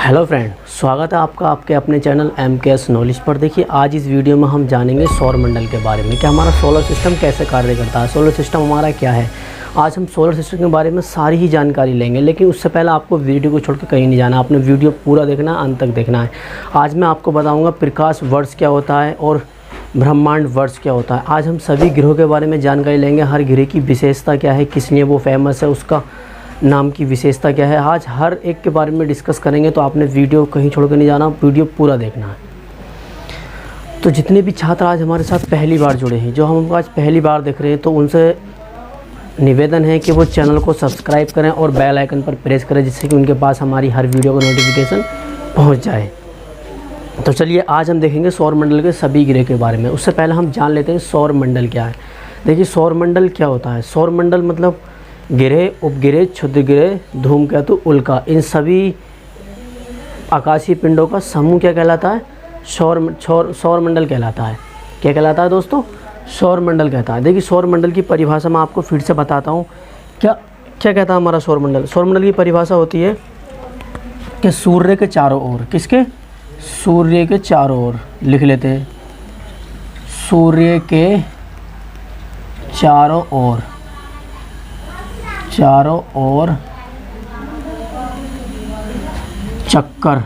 Hello friend, स्वागत है आपका आपके अपने चैनल MKS नॉलेज पर। देखिए, आज इस वीडियो में हम जानेंगे सौर मंडल के बारे में कि हमारा सोलर सिस्टम कैसे कार्य करता है, सोलर सिस्टम हमारा क्या है। आज हम सोलर सिस्टम के बारे में सारी ही जानकारी लेंगे, लेकिन उससे पहले आपको वीडियो को छोड़कर कहीं नहीं जाना, आपने वीडियो पूरा देखना है, अंत तक देखना है। आज मैं आपको बताऊँगा प्रकाश वर्ष क्या होता है और ब्रह्मांड वर्ष क्या होता है। आज हम सभी ग्रहों के बारे में जानकारी लेंगे, हर ग्रह की विशेषता क्या है, किस लिए वो फेमस है, उसका नाम की विशेषता क्या है। आज हर एक के बारे में डिस्कस करेंगे, तो आपने वीडियो कहीं छोड़ कर नहीं जाना, वीडियो पूरा देखना है। तो जितने भी छात्र आज हमारे साथ पहली बार जुड़े हैं, जो हम आज पहली बार देख रहे हैं, तो उनसे निवेदन है कि वो चैनल को सब्सक्राइब करें और बेल आइकन पर प्रेस करें, जिससे कि उनके पास हमारी हर वीडियो का नोटिफिकेशन पहुँच जाए। तो चलिए, आज हम देखेंगे सौर मंडल के सभी ग्रह के बारे में। उससे पहले हम जान लेते हैं सौर मंडल क्या है। देखिए, सौर मंडल क्या होता है। सौर मंडल मतलब ग्रह, उपग्रह, क्षुद्र ग्रह, धूमकेतु, उल्का, इन सभी आकाशीय पिंडों का समूह क्या कहलाता है? सौर मंडल कहलाता है। क्या कहलाता है दोस्तों? सौर मंडल कहता है। देखिए, सौर मंडल की परिभाषा मैं आपको फिर से बताता हूँ। क्या कहता है हमारा सौर मंडल? सौर मंडल की परिभाषा होती है कि सूर्य के चारों ओर, किसके? सूर्य के चारों ओर, लिख लेते हैं, सूर्य के चारों ओर चक्कर,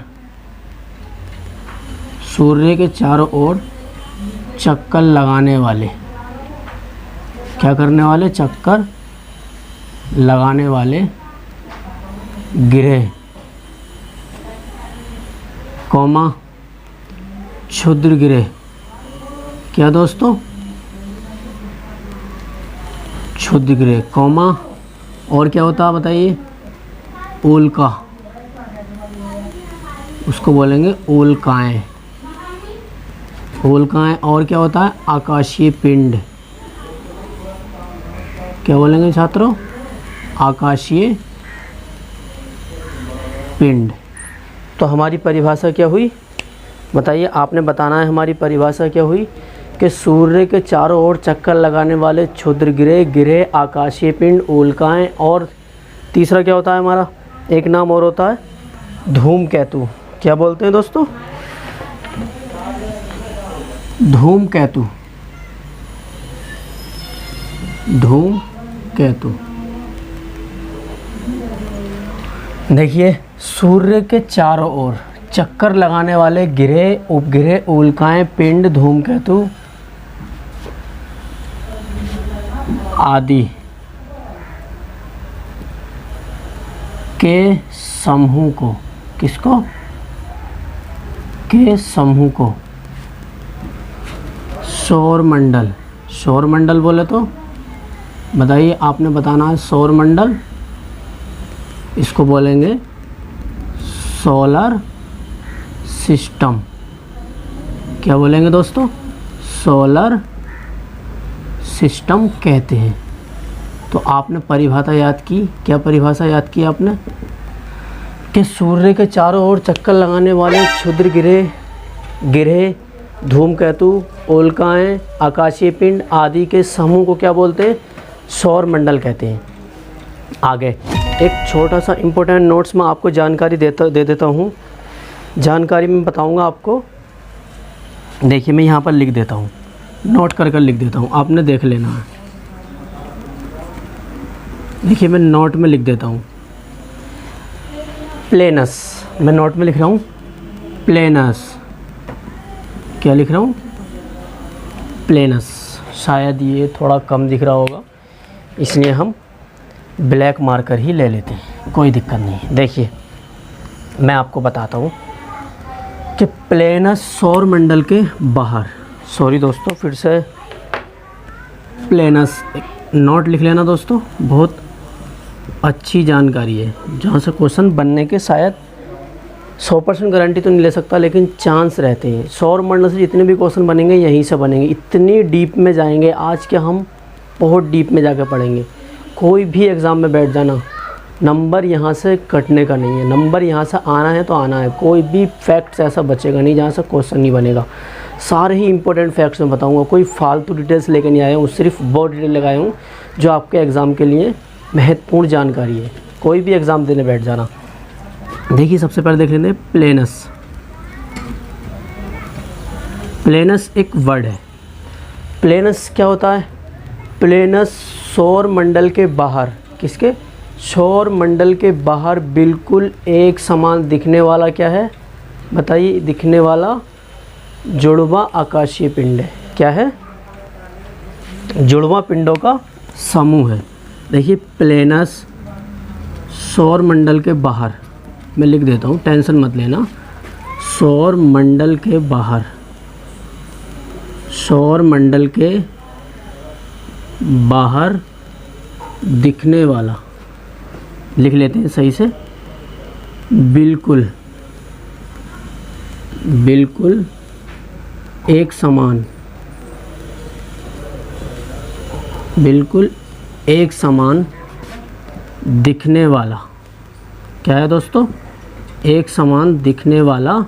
सूर्य के चारों ओर चक्कर लगाने वाले, क्या करने वाले? चक्कर लगाने वाले ग्रह, कौमा क्षुद्र ग्रह। क्या दोस्तों? क्षुद्र ग्रह, कौमा, और क्या होता है बताइए? उल्का, उसको बोलेंगे उल्काएं। उल्काएं, और क्या होता है? आकाशीय पिंड। क्या बोलेंगे छात्रों? आकाशीय पिंड। तो हमारी परिभाषा क्या हुई बताइए? आपने बताना है हमारी परिभाषा क्या हुई कि सूर्य के चारों ओर चक्कर लगाने वाले क्षुद्र ग्रह, आकाशीय पिंड, उल्काएं, और तीसरा क्या होता है हमारा? एक नाम और होता है धूमकेतु। क्या बोलते हैं दोस्तों? धूमकेतु। धूमकेतु। देखिए, सूर्य के चारों ओर चक्कर लगाने वाले ग्रह, उपग्रह, उल्काएं, पिंड, धूमकेतु आदि के समूह को, किसको? के समूह को सौर मंडल। सौर मंडल बोले तो बताइए, आपने बताना है सौर मंडल, इसको बोलेंगे सोलर सिस्टम। क्या बोलेंगे दोस्तों? सोलर सिस्टम कहते हैं। तो आपने परिभाषा याद की। क्या परिभाषा याद की आपने? कि सूर्य के चारों ओर चक्कर लगाने वाले क्षुद्र ग्रह, धूमकेतु, उल्काएं, आकाशीय पिंड आदि के समूह को क्या बोलते हैं? सौर मंडल कहते हैं। आगे एक छोटा सा इम्पोर्टेंट नोट्स में आपको जानकारी दे देता हूँ। जानकारी में बताऊँगा आपको। देखिए, मैं यहाँ पर लिख देता हूँ, नोट कर लिख देता हूँ, आपने देख लेना है। देखिए, मैं नोट में लिख देता हूँ प्लेनस। मैं नोट में लिख रहा हूँ प्लेनस। क्या लिख रहा हूँ? प्लेनस। शायद ये थोड़ा कम दिख रहा होगा, इसलिए हम ब्लैक मार्कर ही ले लेते हैं, कोई दिक्कत नहीं। देखिए, मैं आपको बताता हूँ कि प्लेनस सौर मंडल के बाहर, सॉरी दोस्तों, फिर से प्लेनस, नोट लिख लेना दोस्तों, बहुत अच्छी जानकारी है, जहाँ से क्वेश्चन बनने के शायद 100% गारंटी तो नहीं ले सकता, लेकिन चांस रहते हैं। सौर मंडल से जितने भी क्वेश्चन बनेंगे यहीं से बनेंगे। इतनी डीप में जाएंगे आज के हम, बहुत डीप में जाकर पढ़ेंगे। कोई भी एग्ज़ाम में बैठ जाना, नंबर यहाँ से कटने का नहीं है, नंबर यहाँ से आना है तो आना है। कोई भी फैक्ट्स ऐसा बचेगा नहीं जहाँ से क्वेश्चन नहीं बनेगा। सारे ही इंपॉर्टेंट फैक्ट्स मैं बताऊँगा, कोई फालतू डिटेल्स लेकर नहीं आया हूँ, सिर्फ वो डिटेल लगाया हूँ जो आपके एग्ज़ाम के लिए महत्वपूर्ण जानकारी है। कोई भी एग्ज़ाम देने बैठ जाना, देखिए सबसे पहले देख लेते हैं प्लेनस। प्लेनस एक वर्ड है। प्लेनस क्या होता है? प्लेनस सौर मंडल के बाहर, किसके? सौर मंडल के बाहर बिल्कुल एक समान दिखने वाला क्या है बताइए? दिखने वाला जुड़वा आकाशीय पिंड है। क्या है? जुड़वा पिंडों का समूह है। देखिए प्लेनस सौर मंडल के बाहर, मैं लिख देता हूँ, टेंशन मत लेना। सौर मंडल के बाहर, सौर मंडल के बाहर दिखने वाला, लिख लेते हैं सही से, बिल्कुल बिल्कुल एक समान, बिल्कुल एक समान दिखने वाला। क्या है दोस्तों? एक समान दिखने वाला।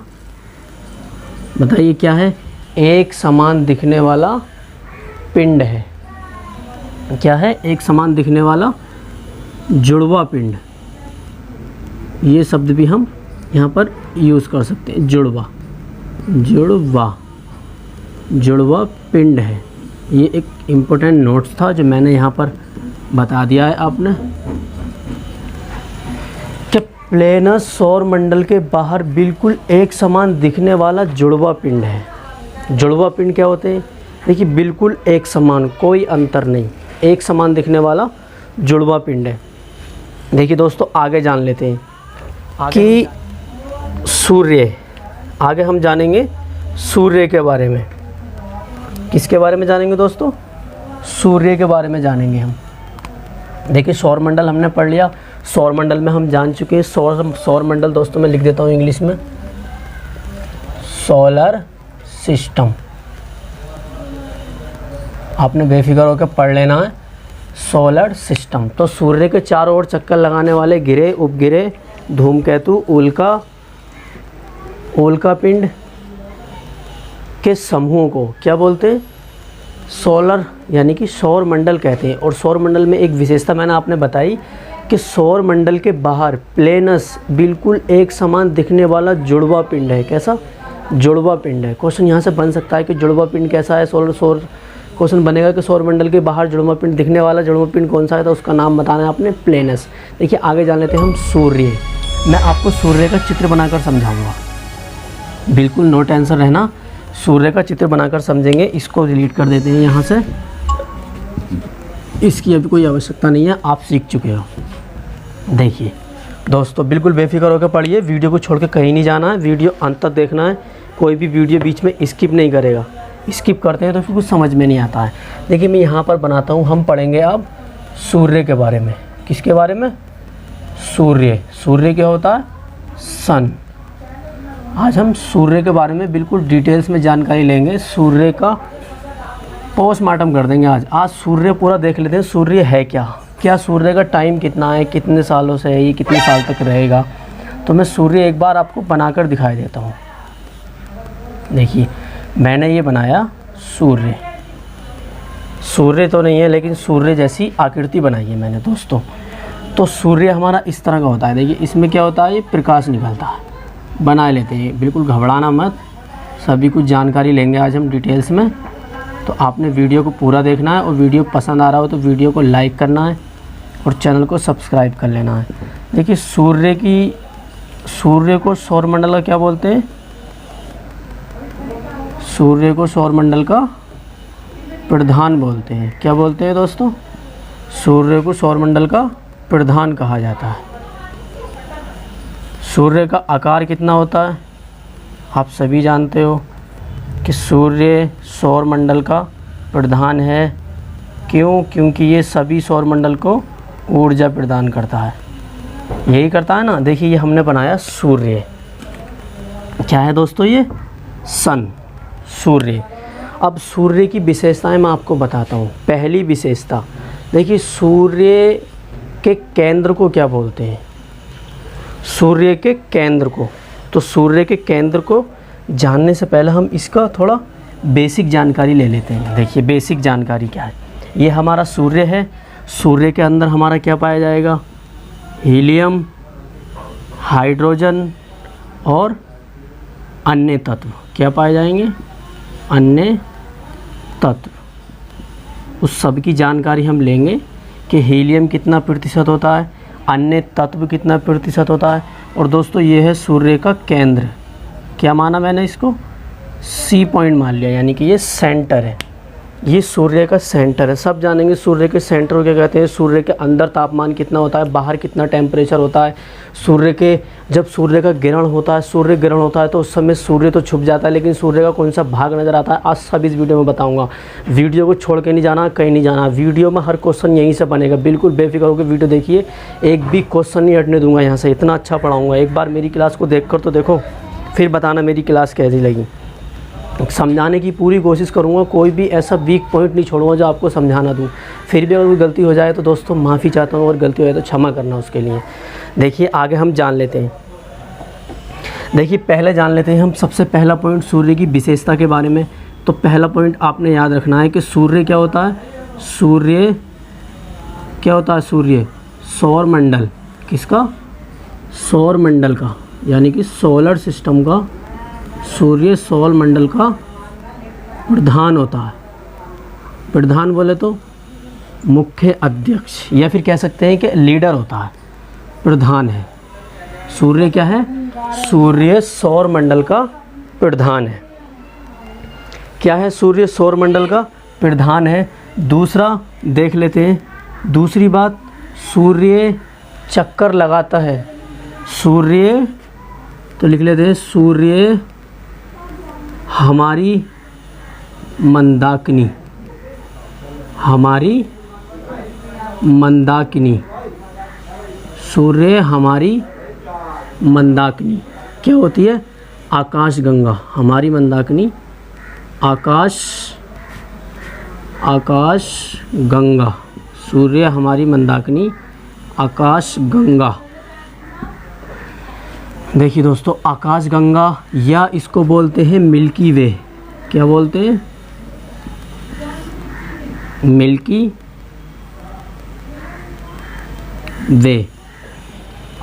बताइए क्या है? एक समान दिखने वाला पिंड है। क्या है? एक समान दिखने वाला जुड़वा पिंड। ये शब्द भी हम यहाँ पर यूज़ कर सकते हैं, जुड़वा, जुड़वा, जुड़वा पिंड है। ये एक इम्पोर्टेंट नोट्स था जो मैंने यहाँ पर बता दिया है आपने कि प्लेनस सौर मंडल के बाहर बिल्कुल एक समान दिखने वाला जुड़वा पिंड है। जुड़वा पिंड क्या होते हैं? देखिए बिल्कुल एक समान, कोई अंतर नहीं, एक समान दिखने वाला जुड़वा पिंड है। देखिए दोस्तों आगे जान लेते हैं कि सूर्य, आगे हम जानेंगे सूर्य के बारे में। किसके बारे में जानेंगे दोस्तों? सूर्य के बारे में जानेंगे हम। देखिए सौर मंडल हमने पढ़ लिया, सौर मंडल में हम जान चुके हैं। सौर मंडल दोस्तों मैं लिख देता हूँ इंग्लिश में, सोलर सिस्टम। आपने बेफिक्र होकर पढ़ लेना है, सोलर सिस्टम। तो सूर्य के चारों ओर चक्कर लगाने वाले गिरे, उपगिरे, धूमकेतु, उल्का पिंड के समूहों को क्या बोलते हैं? सोलर यानी कि सौर मंडल कहते हैं। और सौर मंडल में एक विशेषता मैंने आपने बताई कि सौर मंडल के बाहर प्लेनस बिल्कुल एक समान दिखने वाला जुड़वा पिंड है। कैसा? जुड़वा पिंड है। क्वेश्चन यहाँ से बन सकता है कि जुड़वा पिंड कैसा है? सौर क्वेश्चन बनेगा कि सौर मंडल के बाहर जुड़वा पिंड दिखने वाला जुड़वा पिंड कौन सा है? तो उसका नाम बताना है आपने, प्लेनस। देखिए आगे जान लेते हैं हम सूर्य। मैं आपको सूर्य का चित्र बनाकर समझाऊंगा, बिल्कुल नो टेंशन रहना। सूर्य का चित्र बनाकर समझेंगे। इसको डिलीट कर देते हैं यहाँ से, इसकी अभी कोई आवश्यकता नहीं है, आप सीख चुके हो। देखिए दोस्तों बिल्कुल बेफिक्र होकर पढ़िए, वीडियो को छोड़ के कहीं नहीं जाना है, वीडियो अंत तक देखना है। कोई भी वीडियो बीच में स्किप नहीं करेगा, स्किप करते हैं तो फिर कुछ समझ में नहीं आता है। देखिए मैं यहाँ पर बनाता हूँ, हम पढ़ेंगे अब सूर्य के बारे में। किसके बारे में? सूर्य। सूर्य क्या होता है? सन। आज हम सूर्य के बारे में बिल्कुल डिटेल्स में जानकारी लेंगे। सूर्य का पोस्टमार्टम कर देंगे आज सूर्य पूरा देख लेते हैं। सूर्य है क्या? क्या सूर्य का टाइम कितना है? कितने सालों से है? ये कितने साल तक रहेगा? तो मैं सूर्य एक बार आपको बनाकर दिखाई देता हूँ। देखिए मैंने ये बनाया सूर्य। सूर्य तो नहीं है लेकिन सूर्य जैसी आकृति बनाई है मैंने दोस्तों। तो सूर्य हमारा इस तरह का होता है। देखिए इसमें क्या होता है? ये प्रकाश निकलता है। बना लेते हैं, बिल्कुल घबराना मत, सभी कुछ जानकारी लेंगे आज हम डिटेल्स में। तो आपने वीडियो को पूरा देखना है और वीडियो पसंद आ रहा हो तो वीडियो को लाइक करना है और चैनल को सब्सक्राइब कर लेना है। देखिए सूर्य को सौरमंडल का क्या बोलते हैं? सूर्य को सौरमंडल का प्रधान बोलते हैं। क्या बोलते हैं दोस्तों? सूर्य को सौरमंडल का प्रधान कहा जाता है। सूर्य का आकार कितना होता है? आप सभी जानते हो कि सूर्य सौरमंडल का प्रधान है। क्यों? क्योंकि ये सभी सौरमंडल को ऊर्जा प्रदान करता है। यही करता है ना। देखिए ये हमने बनाया सूर्य। क्या है दोस्तों? ये सन, सूर्य। अब सूर्य की विशेषताएं मैं आपको बताता हूँ। पहली विशेषता देखिए, सूर्य के केंद्र को क्या बोलते हैं? सूर्य के केंद्र को। तो सूर्य के केंद्र को जानने से पहले हम इसका थोड़ा बेसिक जानकारी ले लेते हैं। देखिए बेसिक जानकारी क्या है? ये हमारा सूर्य है। सूर्य के अंदर हमारा क्या पाया जाएगा? हीलियम, हाइड्रोजन और अन्य तत्व क्या पाए जाएंगे, अन्य तत्व। उस सब की जानकारी हम लेंगे कि हीलियम कितना प्रतिशत होता है, अन्य तत्व कितना प्रतिशत होता है। और दोस्तों ये है सूर्य का केंद्र, क्या माना मैंने इसको, सी पॉइंट मान लिया, यानी कि ये सेंटर है, ये सूर्य का सेंटर है। सब जानेंगे सूर्य के सेंटर को क्या कहते हैं, सूर्य के अंदर तापमान कितना होता है, बाहर कितना टेम्परेचर होता है, सूर्य के जब सूर्य का ग्रहण होता है, सूर्य ग्रहण होता है तो उस समय सूर्य तो छुप जाता है, लेकिन सूर्य का कौन सा भाग नज़र आता है, आज सब इस वीडियो में बताऊंगा। वीडियो को छोड़ के नहीं जाना, कहीं नहीं जाना, वीडियो में हर क्वेश्चन यहीं से बनेगा, बिल्कुल बेफिक्र होकर वीडियो देखिए, एक भी क्वेश्चन नहीं हटने दूंगा यहाँ से, इतना अच्छा पढ़ाऊँगा। एक बार मेरी क्लास को देख कर तो देखो, फिर बताना मेरी क्लास कैसी लगी। समझाने की पूरी कोशिश करूँगा, कोई भी ऐसा वीक पॉइंट नहीं छोड़ूंगा जो आपको समझाना दूँ। फिर भी अगर कोई गलती हो जाए तो दोस्तों माफ़ी चाहता हूँ, और गलती हो जाए तो क्षमा करना उसके लिए। देखिए आगे हम जान लेते हैं। देखिए पहले जान लेते हैं हम सबसे पहला पॉइंट सूर्य की विशेषता के बारे में। तो पहला पॉइंट आपने याद रखना है कि सूर्य क्या होता है, सूर्य क्या होता है, सूर्य सौर मंडल, किसका, सौर मंडल का, यानी कि सोलर सिस्टम का, सूर्य सौर मंडल का प्रधान होता है। प्रधान बोले तो मुख्य अध्यक्ष, या फिर कह सकते हैं कि लीडर होता है, प्रधान है। सूर्य क्या है, सूर्य सौर मंडल का प्रधान है। क्या है, सूर्य सौर मंडल का प्रधान है। दूसरा देख लेते हैं, दूसरी बात, सूर्य चक्कर लगाता है। सूर्य तो लिख लेते हैं, सूर्य हमारी मंदाकिनी, हमारी मंदाकिनी, सूर्य हमारी मंदाकिनी क्या होती है, आकाश गंगा, हमारी मंदाकिनी आकाश गंगा, सूर्य हमारी मंदाकिनी आकाश गंगा। देखिए दोस्तों आकाश गंगा, या इसको बोलते हैं मिल्की वे, क्या बोलते हैं, मिल्की वे,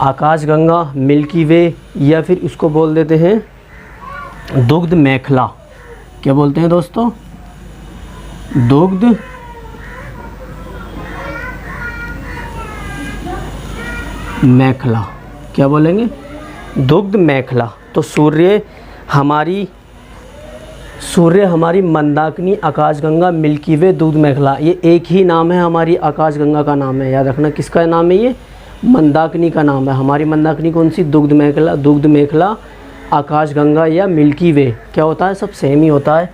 आकाश गंगा, मिल्की वे, या फिर इसको बोल देते हैं दुग्ध मेखला। क्या बोलते हैं दोस्तों, दुग्ध मेखला, क्या बोलेंगे, दुग्ध मेखला। तो सूर्य हमारी मंदाकिनी, आकाशगंगा, मिल्की वे, दुग्ध मेखला, ये एक ही नाम है, हमारी आकाशगंगा का नाम है। याद रखना किसका नाम है, ये मंदाकिनी का नाम है। हमारी मंदाकिनी कौन सी, दुग्ध मेखला, आकाशगंगा या मिल्की वे, क्या होता है, सब सेम ही होता है।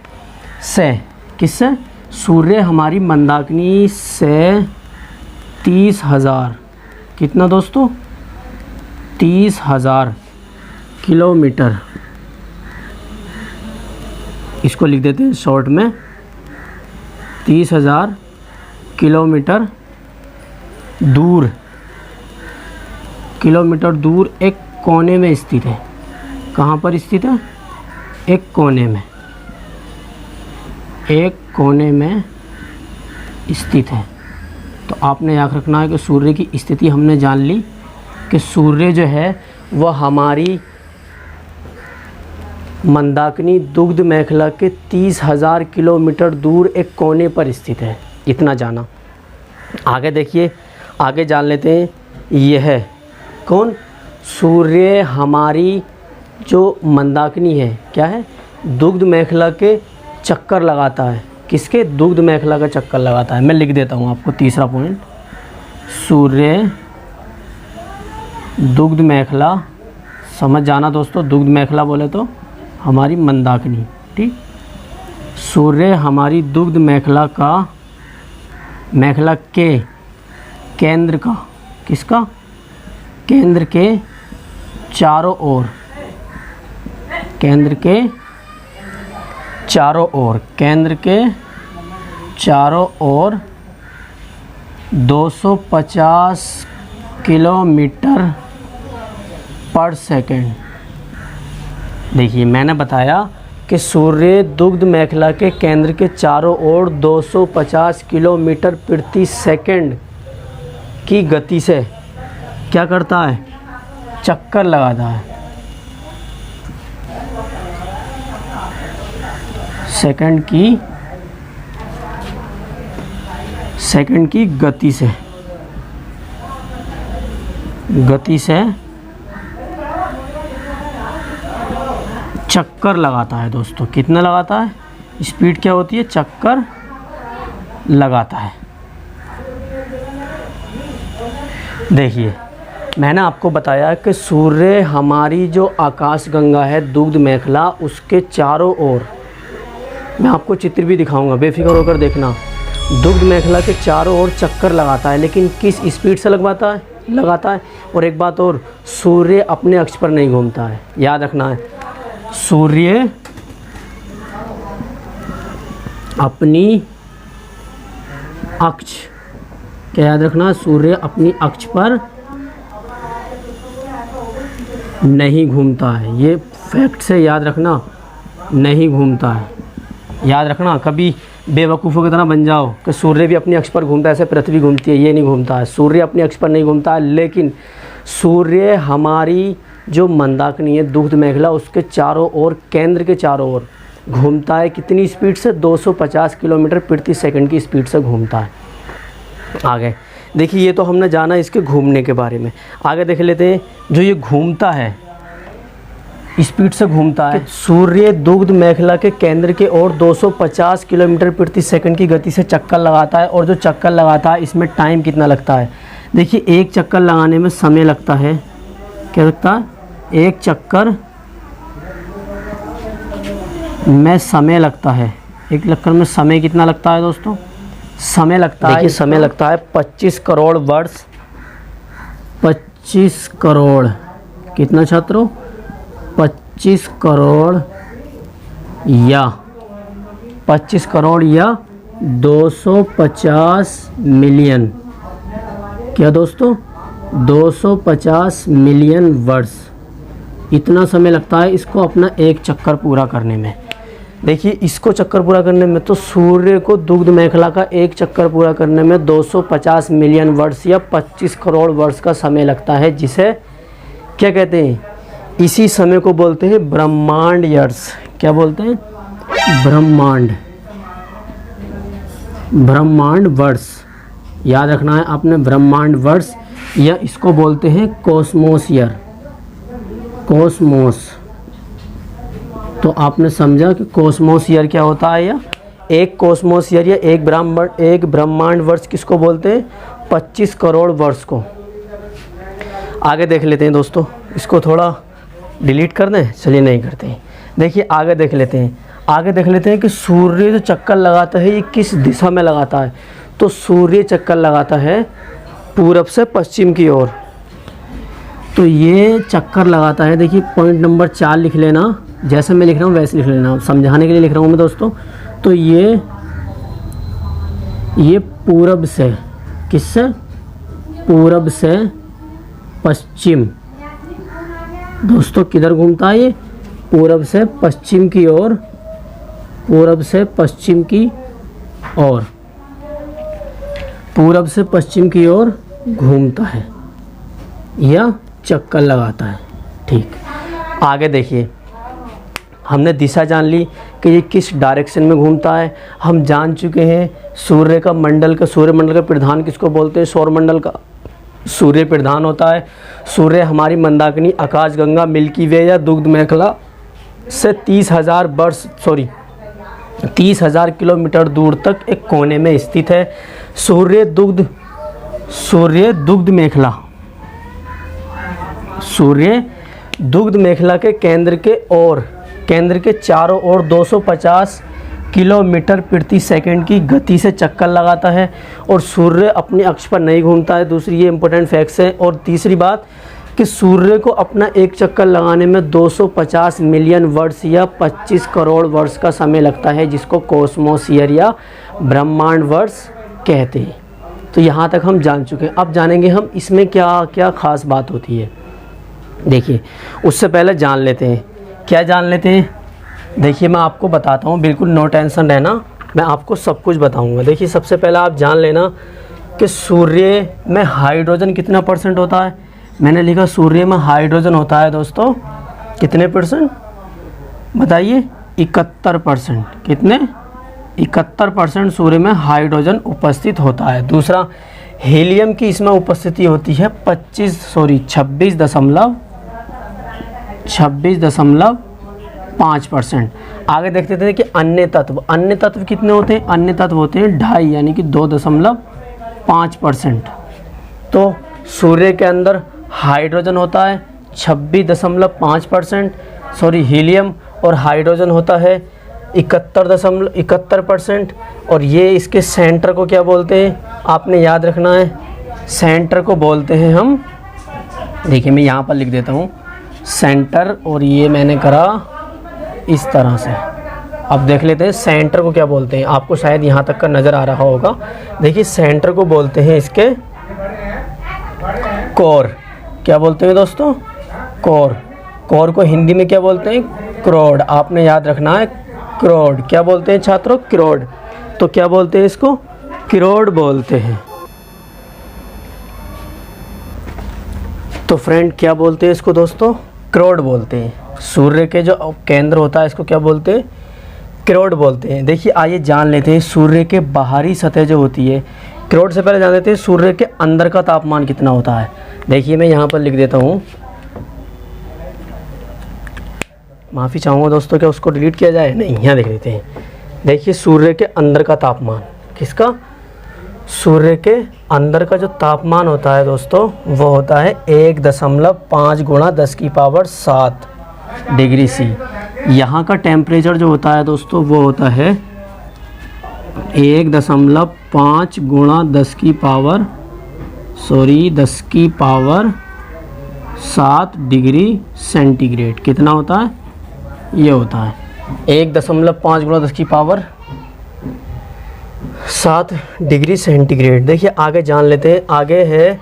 से किससे, सूर्य हमारी मंदाकिनी से 30,000, कितना दोस्तों, 30,000 किलोमीटर, इसको लिख देते हैं शॉर्ट में, 30,000 किलोमीटर दूर, किलोमीटर दूर एक कोने में स्थित है। कहाँ पर स्थित है, एक कोने में, एक कोने में स्थित है। तो आपने याद रखना है कि सूर्य की स्थिति हमने जान ली कि सूर्य जो है वह हमारी मंदाकिनी दुग्ध मेखला के 30,000 किलोमीटर दूर एक कोने पर स्थित है, इतना जाना। आगे देखिए, आगे जान लेते हैं, यह है कौन, सूर्य हमारी जो मंदाकिनी है क्या है, दुग्ध मेखला के चक्कर लगाता है, किसके, दुग्ध मेखला का चक्कर लगाता है। मैं लिख देता हूँ आपको तीसरा पॉइंट, सूर्य दुग्ध मेखला, समझ जाना दोस्तों, दुग्ध मेखला बोले तो हमारी मंदाकिनी, ठीक, सूर्य हमारी दुग्ध मेखला के केंद्र का, किसका, केंद्र के चारों ओर, केंद्र के चारों ओर, केंद्र के चारों ओर 250 किलोमीटर पर सेकंड। देखिए मैंने बताया कि सूर्य दुग्ध मेखला के केंद्र के चारों ओर 250 किलोमीटर प्रति सेकंड की गति से क्या करता है, चक्कर लगाता है, सेकंड की गति से चक्कर लगाता है दोस्तों। कितना लगाता है? स्पीड क्या होती है? चक्कर लगाता है। देखिए, मैंने आपको बताया कि सूर्य हमारी जो आकाश गंगा है, दुग्ध मेखला, उसके चारों ओर, मैं आपको चित्र भी दिखाऊंगा, बेफिक्र होकर देखना, दुग्ध मेखला के चारों ओर चक्कर लगाता है। लेकिन किस स्पीड से लगाता है? और एक बात और, सूर्य अपने अक्ष पर नहीं घूमता है, याद रखना है। सूर्य अपनी अक्ष, क्या याद रखना? सूर्य अपनी अक्ष पर नहीं घूमता है, ये फैक्ट से याद रखना, नहीं घूमता है। याद रखना, कभी बेवकूफ़ों की तरह बन जाओ कि सूर्य भी अपनी अक्ष पर घूमता है, ऐसे पृथ्वी घूमती है, ये नहीं घूमता है। सूर्य अपनी अक्ष पर नहीं घूमता है, लेकिन सूर्य हमारी जो मंदाकिनी है, दुग्ध मेखला, उसके चारों ओर, केंद्र के चारों ओर घूमता है। कितनी स्पीड से? 250 किलोमीटर प्रति सेकंड की स्पीड से घूमता है। आगे देखिए, ये तो हमने जाना इसके घूमने के बारे में। आगे देख लेते हैं, जो ये घूमता है, स्पीड से घूमता है, सूर्य दुग्ध मेखला के केंद्र के ओर 250 किलोमीटर प्रति सेकंड की गति से चक्कर लगाता है। और जो चक्कर लगाता है, इसमें टाइम कितना लगता है? देखिए, एक चक्कर लगाने में समय लगता है, क्या लगता है? एक चक्कर में समय लगता है। एक चक्कर में समय कितना लगता है दोस्तों? समय लगता है, देखिए समय लगता है 25 करोड़ वर्ष। 25 करोड़, कितना छात्रों? 25 करोड़ या 250 मिलियन। क्या दोस्तों? 250 मिलियन वर्ष, इतना समय लगता है इसको अपना एक चक्कर पूरा करने में। देखिए, इसको चक्कर पूरा करने में, तो सूर्य को दुग्ध मेखला का एक चक्कर पूरा करने में 250 मिलियन वर्ष या 25 करोड़ वर्ष का समय लगता है, जिसे क्या कहते हैं? इसी समय को बोलते हैं ब्रह्मांड यर्स। क्या बोलते हैं? ब्रह्मांड वर्ष। याद रखना है आपने, ब्रह्मांड वर्ष, या इसको बोलते हैं कॉस्मोस ईयर, कॉस्मोस। तो आपने समझा कि कॉस्मोस ईयर क्या होता है? या एक कॉस्मोस ईयर या एक ब्रह्मांड वर्ष किसको बोलते हैं? 25 करोड़ वर्ष को। आगे देख लेते हैं दोस्तों, इसको थोड़ा डिलीट कर दें, चलिए नहीं करते हैं। देखिए, आगे देख लेते हैं कि सूर्य जो चक्कर लगाता है, ये किस दिशा में लगाता है? तो सूर्य चक्कर लगाता है पूरब से पश्चिम की ओर। तो ये चक्कर लगाता है, देखिए पॉइंट नंबर 4 लिख लेना, जैसे मैं लिख रहा हूँ वैसे लिख लेना, समझाने के लिए लिख रहा हूँ मैं दोस्तों। तो ये पूरब से, किससे? पूरब से पश्चिम। दोस्तों किधर घूमता है ये? पूरब से पश्चिम की ओर, पूरब से पश्चिम की ओर, पूरब से पश्चिम की ओर घूमता है या चक्कर लगाता है। ठीक, आगे देखिए, हमने दिशा जान ली कि ये किस डायरेक्शन में घूमता है। हम जान चुके हैं सूर्य मंडल का प्रधान किसको बोलते हैं? सौरमंडल का सूर्य प्रधान होता है। सूर्य हमारी मंदाकिनी, आकाशगंगा, मिल्की वे या दुग्ध मेखला से 30,000 किलोमीटर दूर तक एक कोने में स्थित है। सूर्य दुग्ध मेखला के केंद्र के चारों ओर 250 किलोमीटर प्रति सेकंड की गति से चक्कर लगाता है और सूर्य अपने अक्ष पर नहीं घूमता है। दूसरी ये इंपॉर्टेंट फैक्ट्स है। और तीसरी बात कि सूर्य को अपना एक चक्कर लगाने में 250 मिलियन वर्ष या 25 करोड़ वर्ष का समय लगता है, जिसको कॉस्मोस ईयर या ब्रह्मांड वर्ष कहते हैं। तो यहाँ तक हम जान चुके हैं। अब जानेंगे हम इसमें क्या क्या खास बात होती है। देखिए, उससे पहले जान लेते हैं, क्या जान लेते हैं। देखिए, मैं आपको बताता हूँ, बिल्कुल नो टेंशन रहना, मैं आपको सब कुछ बताऊँगा। देखिए, सबसे पहले आप जान लेना कि सूर्य में हाइड्रोजन कितना % होता है? मैंने लिखा सूर्य में हाइड्रोजन होता है दोस्तों कितने परसेंट बताइए, 71%। कितने? 71% सूर्य में हाइड्रोजन उपस्थित होता है। दूसरा, हीलियम की इसमें उपस्थिति होती है 26.5%। आगे देखते थे कि अन्य तत्व कितने होते हैं? अन्य तत्व होते हैं 2.5 यानी कि 2.5%। तो सूर्य के अंदर हाइड्रोजन होता है 26.5%, हीलियम और हाइड्रोजन होता है 71%। और ये इसके सेंटर को क्या बोलते हैं? आपने याद रखना है, सेंटर को बोलते हैं हम, देखिए मैं यहाँ पर लिख देता हूँ सेंटर, और ये मैंने करा इस तरह से। अब देख लेते हैं सेंटर को क्या बोलते हैं। आपको शायद यहाँ तक का नज़र आ रहा होगा। देखिए सेंटर को बोलते हैं इसके कोर। क्या बोलते हैं दोस्तों? कोर। कोर को हिंदी में क्या बोलते हैं? क्रोड। आपने याद रखना है क्रोड। क्या बोलते हैं छात्रों? क्रोड। तो क्या बोलते हैं इसको? क्रोड बोलते हैं। तो फ्रेंड क्या बोलते हैं इसको दोस्तों? क्रोड बोलते हैं। सूर्य के जो केंद्र होता है इसको क्या बोलते हैं? क्रोड बोलते हैं। देखिए आइए जान लेते हैं सूर्य के बाहरी सतह जो होती है। क्रोड से पहले जान लेते हैं सूर्य के अंदर का तापमान कितना होता है। देखिए मैं यहाँ पर लिख देता हूँ, माफ़ी चाहूँगा दोस्तों, क्या उसको डिलीट किया जाए? नहीं, यहाँ देख लेते हैं। देखिए सूर्य के अंदर का तापमान, किसका? सूर्य के अंदर का जो तापमान होता है दोस्तों वो होता है 1.5 गुणा 10⁻7 डिग्री सी। यहाँ का टेम्परेचर जो होता है दोस्तों वो होता है 1.5 गुणा 10⁻7 डिग्री सेंटीग्रेड। कितना होता है? ये होता है 1.5 गुणा 10⁻7 डिग्री सेंटीग्रेड। देखिए आगे जान लेते हैं। आगे है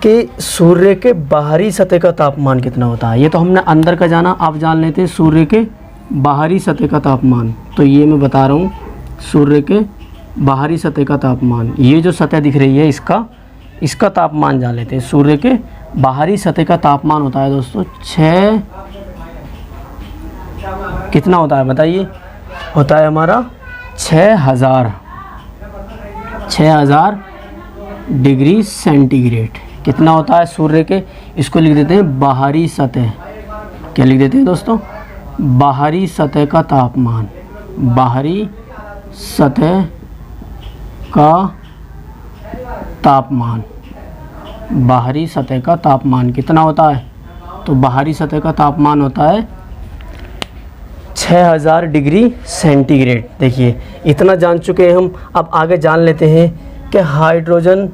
कि सूर्य के बाहरी सतह का तापमान कितना होता है। ये तो हमने अंदर का जाना, अब जान लेते हैं सूर्य के बाहरी सतह का तापमान। तो ये मैं बता रहा हूँ सूर्य के बाहरी सतह का तापमान। ये जो सतह दिख रही है इसका तापमान जान लेते हैं। सूर्य के बाहरी सतह का तापमान होता है दोस्तों 6, कितना होता है बताइए? होता है हमारा 6000 डिग्री सेंटीग्रेड। कितना होता है सूर्य के? इसको लिख देते हैं बाहरी सतह। क्या लिख देते हैं दोस्तों? बाहरी सतह का तापमान। बाहरी सतह का तापमान। बाहरी सतह का तापमान कितना होता है? तो बाहरी सतह का तापमान होता है 6000 डिग्री सेंटीग्रेड। देखिए इतना जान चुके हैं हम। अब आगे जान लेते हैं कि हाइड्रोजन,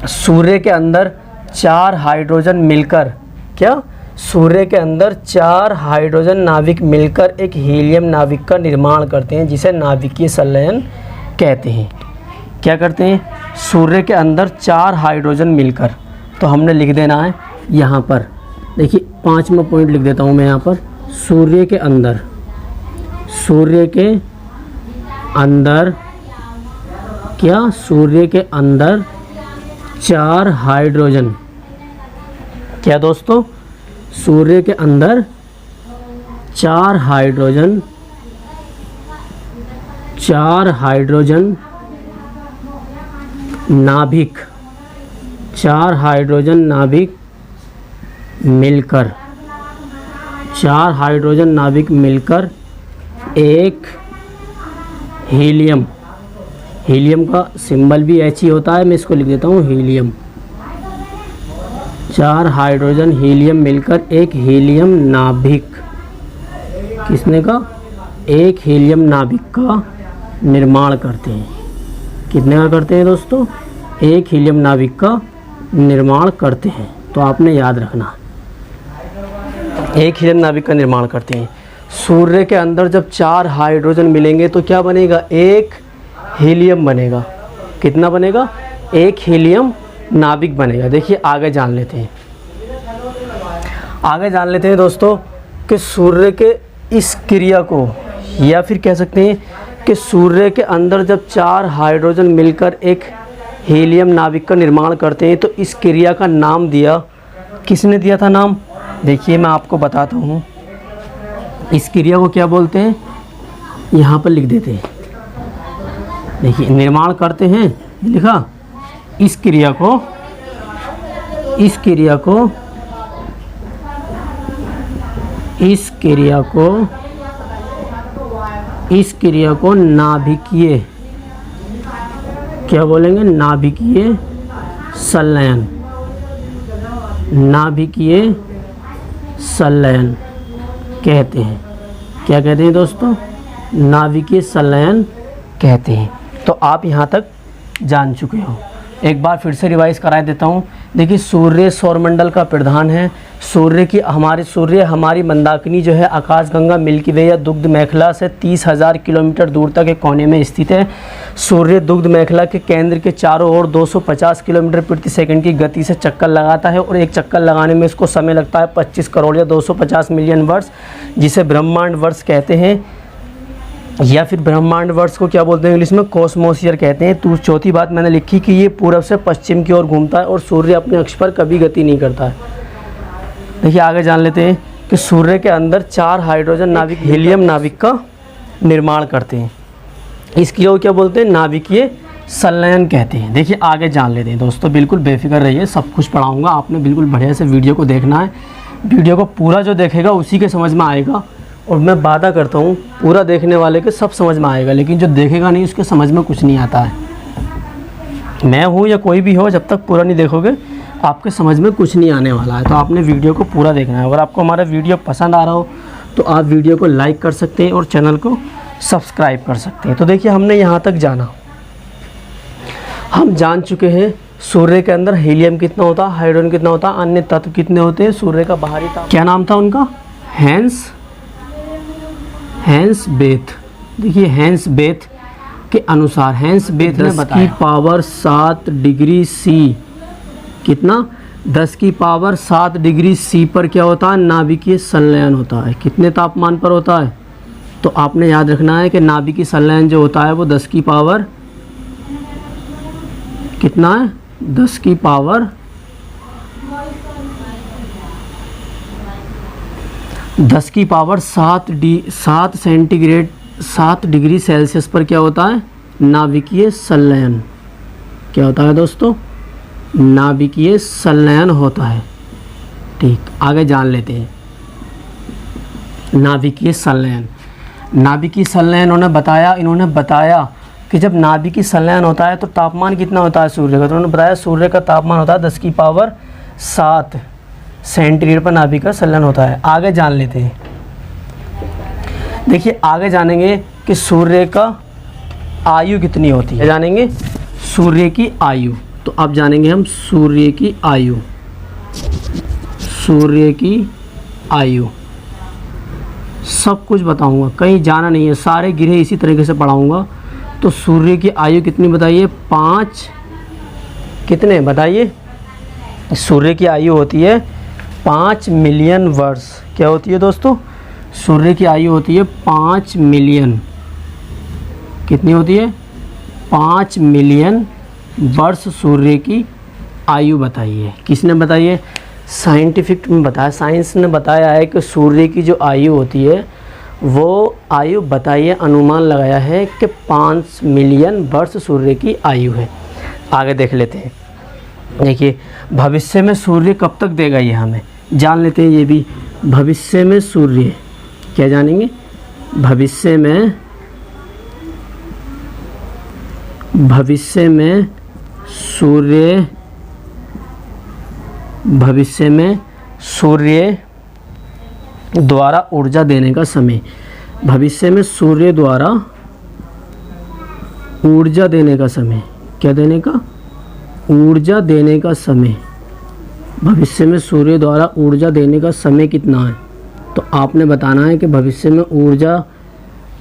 सूर्य के अंदर 4 हाइड्रोजन मिलकर, क्या सूर्य के अंदर 4 हाइड्रोजन नाविक मिलकर एक हीलियम नाविक का निर्माण करते हैं, जिसे नाभिकीय संलयन कहते हैं। क्या करते हैं? सूर्य के अंदर 4 हाइड्रोजन मिलकर, तो हमने लिख देना है यहाँ पर। देखिए 5वां पॉइंट लिख देता हूँ मैं यहाँ पर। सूर्य के अंदर 4 हाइड्रोजन। क्या दोस्तों? सूर्य के अंदर 4 हाइड्रोजन नाभिक, 4 हाइड्रोजन नाभिक मिलकर, 4 हाइड्रोजन नाभिक मिलकर एक हीलियम, हीलियम का सिंबल भी एच ही होता है, मैं इसको लिख देता हूँ हीलियम। 4 हाइड्रोजन हीलियम मिलकर एक हीलियम नाभिक, किसने का? एक हीलियम नाभिक का निर्माण करते हैं। कितने का करते हैं दोस्तों? एक हीलियम नाभिक का निर्माण करते हैं। तो आपने याद रखना, एक हीलियम नाभिक का निर्माण करते हैं। सूर्य के अंदर जब 4 हाइड्रोजन मिलेंगे तो क्या बनेगा? एक हीलियम बनेगा। कितना बनेगा? एक हीलियम नाभिक बनेगा। देखिए आगे जान लेते हैं। आगे जान लेते हैं दोस्तों कि सूर्य के इस क्रिया को, या फिर कह सकते हैं कि सूर्य के अंदर जब 4 हाइड्रोजन मिलकर एक हीलियम नाभिक का निर्माण करते हैं, तो इस क्रिया का नाम दिया, किसने दिया था नाम? देखिए मैं आपको बताता हूँ। इस क्रिया को क्या बोलते हैं, यहाँ पर लिख देते हैं। देखिए निर्माण करते हैं, लिखा। इस क्रिया को नाभिकीय, क्या बोलेंगे? नाभिकीय संलयन। नाभिकीय संलयन कहते हैं। क्या कहते हैं दोस्तों? नाभिकीय संलयन कहते हैं। तो आप यहाँ तक जान चुके हो। एक बार फिर से रिवाइज करा देता हूँ। देखिए सूर्य सौरमंडल का प्रधान है। सूर्य हमारी मंदाकिनी जो है आकाशगंगा मिल्की वे या दुग्ध मेखला से 30,000 किलोमीटर दूर तक एक कोने में स्थित है। सूर्य दुग्ध मेखला के केंद्र के चारों ओर 250 किलोमीटर प्रति सेकंड की गति से चक्कर लगाता है और एक चक्कर लगाने में इसको समय लगता है 25 करोड़ या 250 मिलियन वर्ष, जिसे ब्रह्मांड वर्ष कहते हैं, या फिर ब्रह्मांड वर्ष को क्या बोलते हैं इंग्लिश में? कॉस्मोस ईयर कहते हैं। तो चौथी बात मैंने लिखी कि ये पूर्व से पश्चिम की ओर घूमता है और सूर्य अपने अक्ष पर कभी गति नहीं करता है। देखिए आगे जान लेते हैं कि सूर्य के अंदर 4 हाइड्रोजन नाभिक हीलियम नाभिक का निर्माण करते हैं। इसकी ओर क्या बोलते हैं? नाभिकीय संलयन कहते हैं। देखिए आगे जान लेते हैं दोस्तों, बिल्कुल बेफिक्र रहिए, सब कुछ पढ़ाऊँगा। आपने बिल्कुल बढ़िया से वीडियो को देखना है। वीडियो को पूरा जो देखेगा उसी के समझ में आएगा, और मैं वादा करता हूँ पूरा देखने वाले के सब समझ में आएगा, लेकिन जो देखेगा नहीं उसके समझ में कुछ नहीं आता है। मैं हूँ या कोई भी हो, जब तक पूरा नहीं देखोगे आपके समझ में कुछ नहीं आने वाला है। तो आपने वीडियो को पूरा देखना है। अगर आपको हमारा वीडियो पसंद आ रहा हो तो आप वीडियो को लाइक कर सकते हैं और चैनल को सब्सक्राइब कर सकते हैं। तो देखिए हमने यहाँ तक जाना, हम जान चुके हैं सूर्य के अंदर हीलियम कितना होता है, हाइड्रोजन कितना होता है, अन्य तत्व कितने होते हैं। सूर्य का बाहरी ताप, क्या नाम था उनका? Hans Bethe. देखिए हैंस बेथ के अनुसार, हैंस बेथ ने बताया 10 की पावर 7 डिग्री सी, कितना? 10 की पावर 7 डिग्री सी पर क्या होता है? नाभिकीय संलयन होता है। कितने तापमान पर होता है? तो आपने याद रखना है कि नाभिकीय संलयन जो होता है वो 10 की पावर कितना है? 10 की पावर 7 डिग्री सेल्सियस पर क्या होता है? नाभिकीय संलयन। क्या होता है दोस्तों? नाभिकीय संलयन होता है। ठीक, आगे जान लेते हैं नाभिकीय संलयन। नाभिकीय संलयन इन्होंने बताया कि जब नाभिकीय संलयन होता है तो तापमान कितना होता है सूर्य का? तो उन्होंने बताया सूर्य का तापमान होता है 10 की पावर 7 सेंटीग्रेड पर नाभिक का संलयन होता है। आगे जान लेते हैं। देखिए आगे जानेंगे कि सूर्य का आयु कितनी होती है। जानेंगे सूर्य की आयु। तो अब जानेंगे हम सूर्य की आयु। सूर्य की आयु सब कुछ बताऊंगा, कहीं जाना नहीं है, सारे गिरे इसी तरीके से पढ़ाऊंगा। तो सूर्य की आयु कितनी बताइए? 5 कितने बताइए? सूर्य की आयु होती है 5 मिलियन वर्ष। क्या होती है दोस्तों? सूर्य की आयु होती है 5 मिलियन। कितनी होती है? 5 मिलियन वर्ष सूर्य की आयु बताइए। किसने बताई है? साइंटिफिक में बताया, साइंस ने बताया है कि सूर्य की जो आयु होती है वो आयु बताइए, अनुमान लगाया है कि 5 मिलियन वर्ष सूर्य की आयु है। आगे देख लेते हैं। देखिए भविष्य में सूर्य कब तक देगा ये हमें जान लेते हैं। ये भी भविष्य में सूर्य क्या जानेंगे? भविष्य सूर्य द्वारा ऊर्जा देने का समय। भविष्य में सूर्य द्वारा ऊर्जा देने का समय। क्या देने का? ऊर्जा देने का समय। भविष्य में सूर्य द्वारा ऊर्जा देने का समय कितना है? तो आपने बताना है कि भविष्य में ऊर्जा,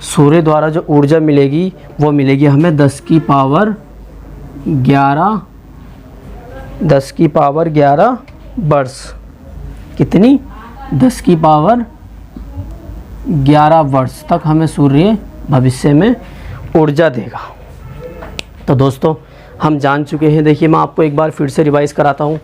सूर्य द्वारा जो ऊर्जा मिलेगी वो मिलेगी हमें 10 की पावर 11 वर्ष। कितनी? 10 की पावर 11 वर्ष तक हमें सूर्य भविष्य में ऊर्जा देगा। तो दोस्तों हम जान चुके हैं। देखिए मैं आपको एक बार फिर से रिवाइज़ कराता हूँ,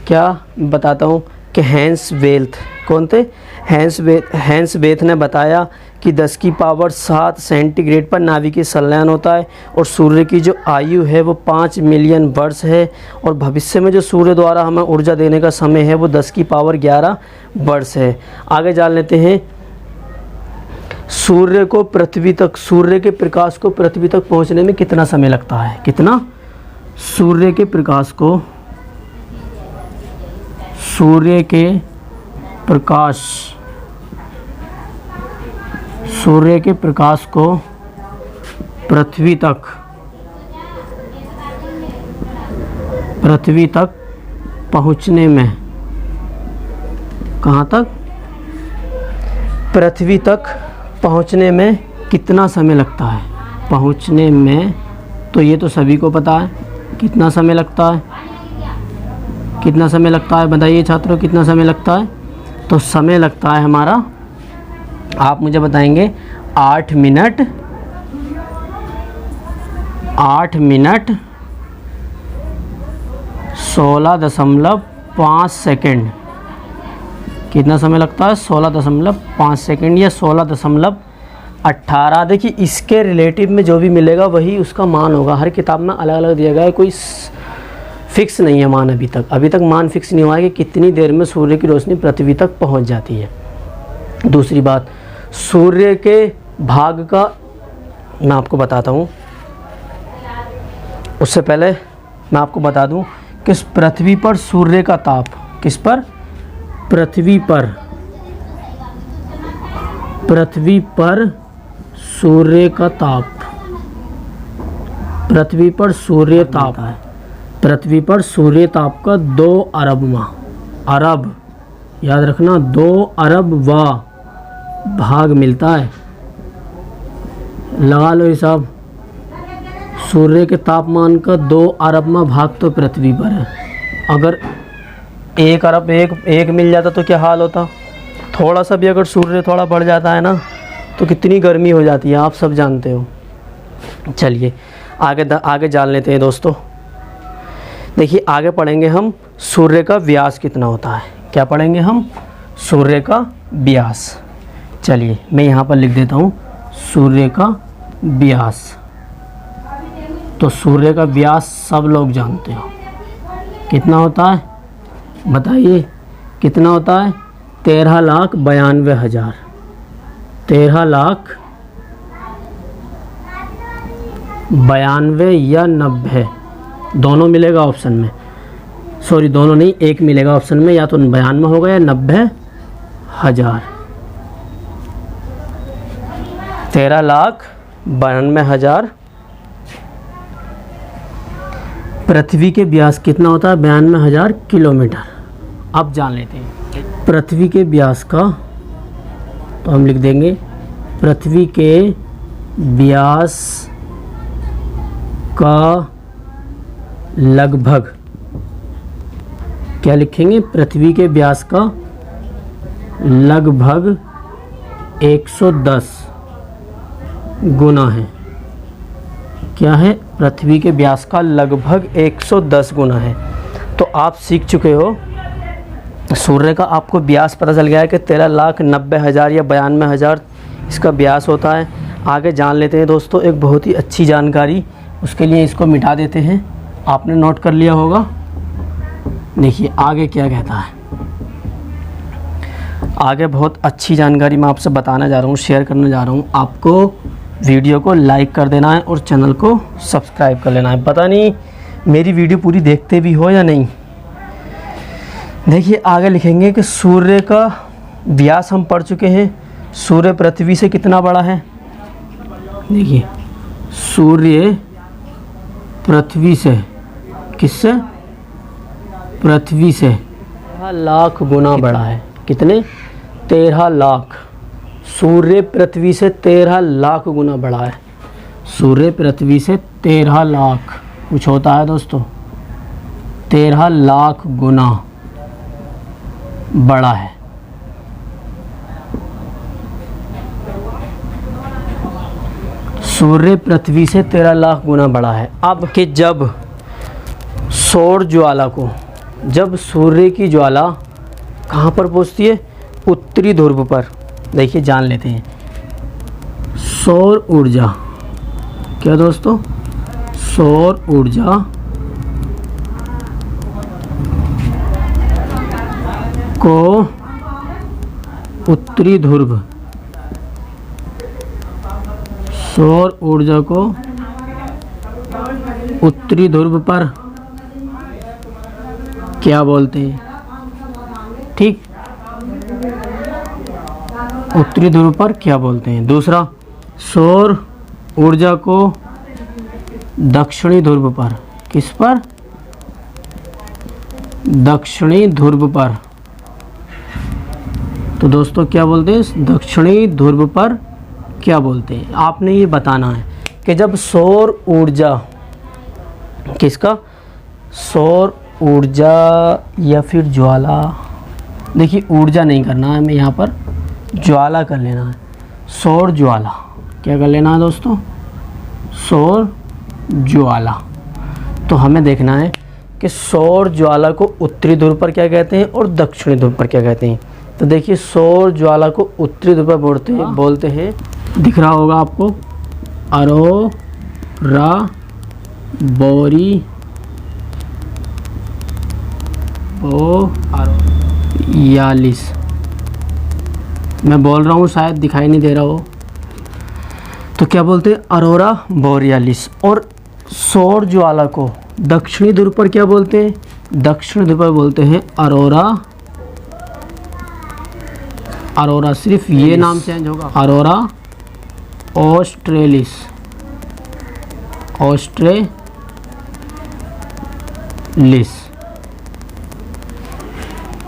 क्या बताता हूँ कि हैंस वेल्थ कौन थे? हैंस वेल्थ ने बताया कि 10 की पावर 7 सेंटीग्रेड पर नाभिकीय संलयन होता है और सूर्य की जो आयु है वो 5 मिलियन वर्ष है और भविष्य में जो सूर्य द्वारा हमें ऊर्जा देने का समय है वो 10 की पावर 11 वर्ष है। आगे जान लेते हैं, सूर्य को पृथ्वी तक, सूर्य के प्रकाश को पृथ्वी तक पहुंचने में कितना समय लगता है? कितना? सूर्य के प्रकाश को, सूर्य के प्रकाश, सूर्य के प्रकाश को पृथ्वी तक पहुंचने में, कहाँ तक? पृथ्वी तक पहुंचने में कितना समय लगता है? पहुंचने में तो ये तो सभी को पता है, कितना समय लगता है? कितना समय लगता है बताइए छात्रों, कितना समय लगता है? तो समय लगता है हमारा, आप मुझे बताएंगे, 8 मिनट 16.5 सेकंड। कितना समय लगता है? 16.5 सेकंड या 16.18। देखिए इसके रिलेटिव में जो भी मिलेगा वही उसका मान होगा। हर किताब में अलग अलग दिया गया है, कोई फिक्स नहीं है मान। अभी तक मान फिक्स नहीं हुआ है कि कितनी देर में सूर्य की रोशनी पृथ्वी तक पहुंच जाती है। दूसरी बात, सूर्य के भाग का मैं आपको बताता हूँ। उससे पहले मैं आपको बता दूँ कि पृथ्वी पर सूर्य का ताप, किस पर? पृथ्वी पर सूर्य का ताप, पृथ्वी पर सूर्य ताप है, पृथ्वी पर सूर्य ताप का 2 अरबवां, अरब याद रखना, 2 अरबवां भाग मिलता है। लगा लो हिसाब, सूर्य के तापमान का 2 अरबवां भाग तो पृथ्वी पर है। अगर 1 अरब एक मिल जाता तो क्या हाल होता? थोड़ा सा भी अगर सूर्य थोड़ा बढ़ जाता है ना तो कितनी गर्मी हो जाती है, आप सब जानते हो। चलिए आगे जान लेते हैं दोस्तों। देखिए आगे पढ़ेंगे हम सूर्य का व्यास कितना होता है। क्या पढ़ेंगे हम? सूर्य का व्यास। चलिए मैं यहाँ पर लिख देता हूँ सूर्य का व्यास। तो सूर्य का व्यास सब लोग जानते हो, कितना होता है बताइए? कितना होता है? 13,92,000। 13,92,000 या 90 दोनों मिलेगा ऑप्शन में। सॉरी दोनों नहीं, एक मिलेगा ऑप्शन में, या तो 92 होगा या 90,000। 13,92,000। पृथ्वी के व्यास कितना होता है? 92,000 किलोमीटर। अब जान लेते हैं पृथ्वी के व्यास का, तो हम लिख देंगे पृथ्वी के व्यास का लगभग, क्या लिखेंगे? पृथ्वी के व्यास का लगभग 110 गुना है। क्या है? पृथ्वी के व्यास का लगभग 110 गुना है। तो आप सीख चुके हो, सूर्य का आपको व्यास पता चल गया है कि 13,90,000 या 92,000 इसका व्यास होता है। आगे जान लेते हैं दोस्तों एक बहुत ही अच्छी जानकारी, उसके लिए इसको मिटा देते हैं, आपने नोट कर लिया होगा। देखिए आगे क्या कहता है। आगे बहुत अच्छी जानकारी मैं आपसे बताने जा रहा हूँ, शेयर करने जा रहा हूँ। आपको वीडियो को लाइक कर देना है और चैनल को सब्सक्राइब कर लेना है। पता नहीं मेरी वीडियो पूरी देखते भी हो या नहीं। देखिए आगे लिखेंगे कि सूर्य का व्यास हम पढ़ चुके हैं। सूर्य पृथ्वी से कितना बड़ा है? देखिए सूर्य पृथ्वी से, किससे? पृथ्वी से 13 लाख गुना बड़ा है। कितने? 13 लाख। सूर्य पृथ्वी से 13 लाख गुना बड़ा है। सूर्य पृथ्वी से 13 लाख कुछ होता है दोस्तों, 13 लाख गुना बड़ा है। सूर्य पृथ्वी से 13 लाख गुना बड़ा है। अब कि जब सौर ज्वाला को, जब सूर्य की ज्वाला कहाँ पर पहुँचती है, उत्तरी ध्रुव पर। देखिए जान लेते हैं सौर ऊर्जा, क्या दोस्तों, सौर ऊर्जा को उत्तरी ध्रुव, सौर ऊर्जा को उत्तरी ध्रुव पर क्या बोलते हैं, ठीक, उत्तरी ध्रुव पर क्या बोलते हैं। दूसरा, सौर ऊर्जा को दक्षिणी ध्रुव पर, किस पर, दक्षिणी ध्रुव पर, तो दोस्तों क्या बोलते हैं, दक्षिणी ध्रुव पर क्या बोलते हैं। आपने ये बताना है कि जब सौर ऊर्जा, किसका, सौर ऊर्जा या फिर ज्वाला, देखिए ऊर्जा नहीं करना है हमें, यहाँ पर ज्वाला कर लेना है। सौर ज्वाला क्या कर लेना है दोस्तों, सौर ज्वाला। तो हमें देखना है कि सौर ज्वाला को उत्तरी ध्रुव पर क्या कहते हैं और दक्षिणी ध्रुव पर क्या कहते हैं। तो देखिए सौर ज्वाला को उत्तरी ध्रुव पर बोलते हैं, दिख रहा होगा आपको, अरोरा बोरियालिस। मैं बोल रहा हूँ शायद दिखाई नहीं दे रहा हो, तो क्या बोलते हैं, अरोरा बोरियालिस। और सौर ज्वाला को दक्षिणी ध्रुव पर क्या बोलते हैं, दक्षिणी ध्रुव पर बोलते हैं अरोरा, सिर्फ ये नाम चेंज होगा, अरोरा ऑस्ट्रेलिस,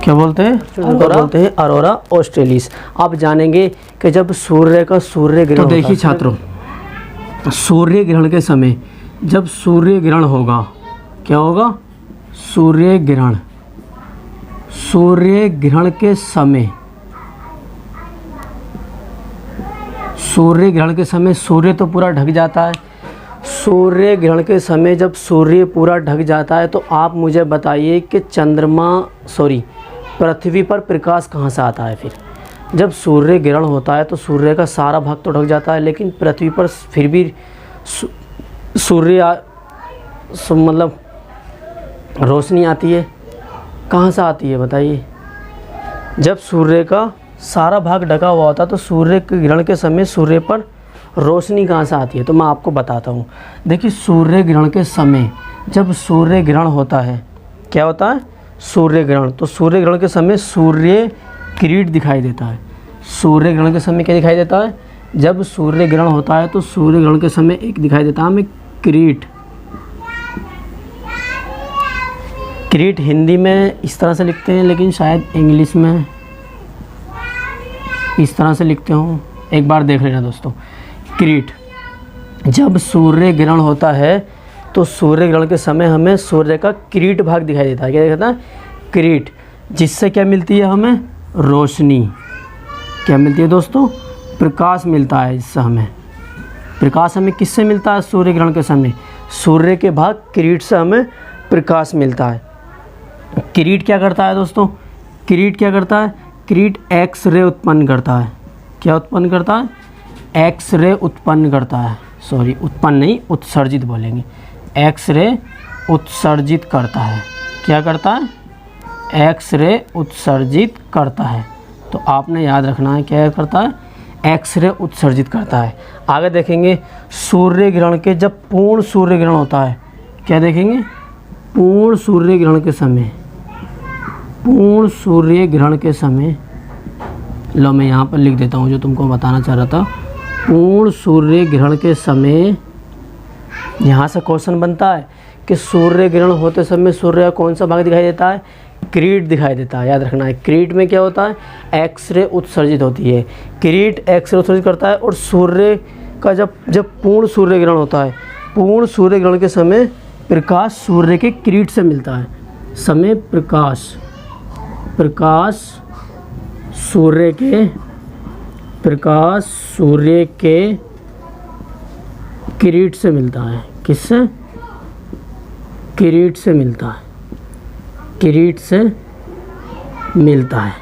क्या बोलते हैं, बोलते हैं अरोरा ऑस्ट्रेलिस। आप जानेंगे कि जब सूर्य ग्रहण, तो देखिए छात्रों, सूर्य ग्रहण के समय जब सूर्य ग्रहण होगा, क्या होगा, सूर्य ग्रहण के समय, सूर्य ग्रहण के समय सूर्य तो पूरा ढक जाता है। सूर्य ग्रहण के समय जब सूर्य पूरा ढक जाता है तो आप मुझे बताइए कि पृथ्वी पर प्रकाश कहाँ से आता है। फिर जब सूर्य ग्रहण होता है तो सूर्य का सारा भाग तो ढक जाता है, लेकिन पृथ्वी पर फिर भी मतलब रोशनी आती है, कहाँ से आती है बताइए। जब सूर्य का सारा भाग ढका हुआ होता है तो सूर्य के ग्रहण के समय सूर्य पर रोशनी कहाँ से आती है, तो मैं आपको बताता हूँ। देखिए सूर्य ग्रहण के समय जब सूर्य ग्रहण होता है, क्या होता है, सूर्य ग्रहण, तो सूर्य ग्रहण के समय सूर्य किरीट दिखाई देता है। सूर्य ग्रहण के समय क्या दिखाई देता है, जब सूर्य ग्रहण होता है तो सूर्य ग्रहण के समय एक दिखाई देता है हमें किरीट। किरीट हिंदी में इस तरह से लिखते हैं, लेकिन शायद इंग्लिश में इस तरह से लिखते हो, एक बार देख लेना दोस्तों। किरीट, जब सूर्य ग्रहण होता है तो सूर्य ग्रहण के समय हमें सूर्य का किरीट भाग दिखाई देता है। क्या दिखाता है, किरीट, जिससे क्या मिलती है हमें, रोशनी। क्या मिलती है दोस्तों, प्रकाश मिलता है। इससे हमें प्रकाश हमें किससे मिलता है, सूर्य ग्रहण के समय सूर्य के भाग किरीट से हमें प्रकाश मिलता है। किरीट क्या करता है दोस्तों, किरीट क्या करता है, किरीट एक्स रे उत्पन्न करता है। क्या उत्पन्न करता है, एक्स रे उत्पन्न करता है, सॉरी उत्पन्न नहीं, उत्सर्जित बोलेंगे, एक्स रे उत्सर्जित करता है। क्या करता है, एक्स रे उत्सर्जित करता है। तो आपने याद रखना है क्या करता है, एक्स रे उत्सर्जित करता है। आगे देखेंगे सूर्य ग्रहण के, जब पूर्ण सूर्य ग्रहण होता है, क्या देखेंगे, पूर्ण सूर्य ग्रहण के समय, पूर्ण सूर्य ग्रहण के समय, लो मैं यहाँ पर लिख देता हूँ जो तुमको बताना चाह रहा था। पूर्ण सूर्य ग्रहण के समय, यहाँ से क्वेश्चन बनता है कि सूर्य ग्रहण होते समय सूर्य का कौन सा भाग दिखाई देता है, किरीट दिखाई देता है। याद रखना है, किरीट में क्या होता है, एक्स रे उत्सर्जित होती है। किरीट एक्स रे उत्सर्जित करता है। और सूर्य का जब पूर्ण सूर्य ग्रहण होता है, पूर्ण सूर्य ग्रहण के समय प्रकाश सूर्य के किरीट से मिलता है। समय प्रकाश सूर्य के किरीट से मिलता है। किससे, किरीट से मिलता है, किरीट से मिलता है।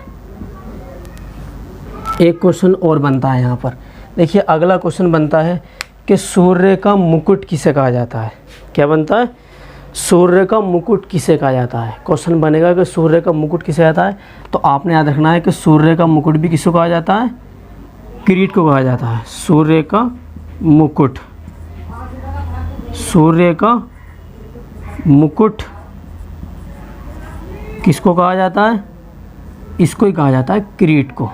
एक क्वेश्चन और बनता है यहाँ पर, देखिए अगला क्वेश्चन बनता है कि सूर्य का मुकुट किसे कहा जाता है। क्या बनता है? सूर्य का मुकुट किसे कहा जाता है। क्वेश्चन बनेगा कि सूर्य का मुकुट किसे आता है, तो आपने याद रखना है कि सूर्य का मुकुट भी किसको कहा जाता है? किरीट को कहा जाता है। सूर्य का मुकुट, सूर्य का मुकुट किसको कहा जाता है? इसको ही कहा जाता है, किरीट को।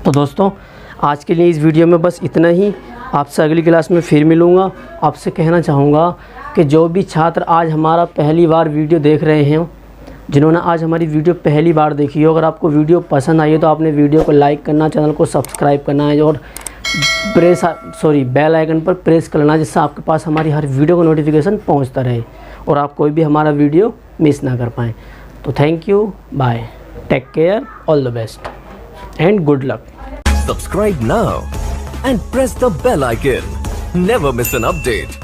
तो दोस्तों आज के लिए इस वीडियो में बस इतना ही। आपसे अगली क्लास में फिर मिलूँगा। आपसे कहना चाहूँगा कि जो भी छात्र आज हमारा पहली बार वीडियो देख रहे हैं, जिन्होंने आज हमारी वीडियो पहली बार देखी हो, अगर आपको वीडियो पसंद आई है तो आपने वीडियो को लाइक करना, चैनल को सब्सक्राइब करना है और बेल आइकन पर प्रेस करना, जिससे आपके पास हमारी हर वीडियो का नोटिफिकेशन पहुंचता रहे और आप कोई भी हमारा वीडियो मिस ना कर पाएँ। तो thank you, bye, take care, all the best and good luck. Subscribe now and press the bell icon. Never miss an update.